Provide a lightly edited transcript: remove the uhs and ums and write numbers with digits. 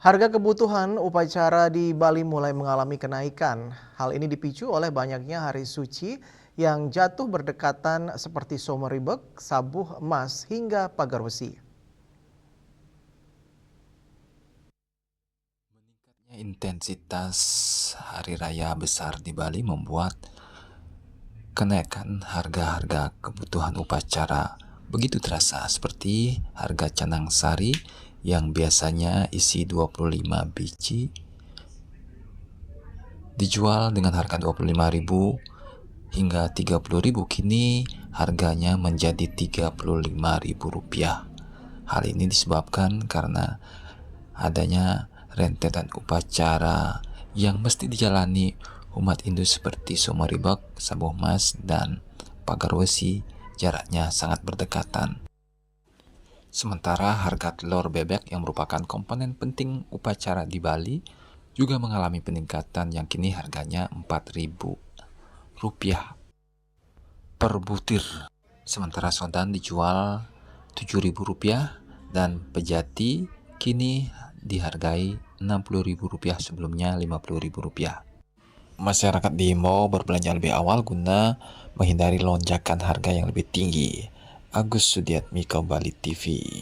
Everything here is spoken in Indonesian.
Harga kebutuhan upacara di Bali mulai mengalami kenaikan. Hal ini dipicu oleh banyaknya hari suci yang jatuh berdekatan seperti Someribek, Sabuh Emas, hingga Pagar Besi. Meningkatnya intensitas hari raya besar di Bali membuat kenaikan harga-harga kebutuhan upacara begitu terasa, seperti harga canang sari yang biasanya isi 25 biji dijual dengan harga 25.000 hingga 30.000, kini harganya menjadi 35.000 rupiah. Hal ini disebabkan karena adanya rentetan upacara yang mesti dijalani umat Hindu seperti Someribek, Sabuh Mas, dan Pagar Besi. Jaraknya sangat berdekatan. Sementara harga telur bebek yang merupakan komponen penting upacara di Bali juga mengalami peningkatan yang kini harganya 4.000 rupiah per butir. Sementara sodan dijual 7.000 rupiah dan pejati kini dihargai 60.000 rupiah, sebelumnya 50.000 rupiah. Masyarakat diimbau berbelanja lebih awal guna menghindari lonjakan harga yang lebih tinggi. Agus Sudiatmiko, Bali TV.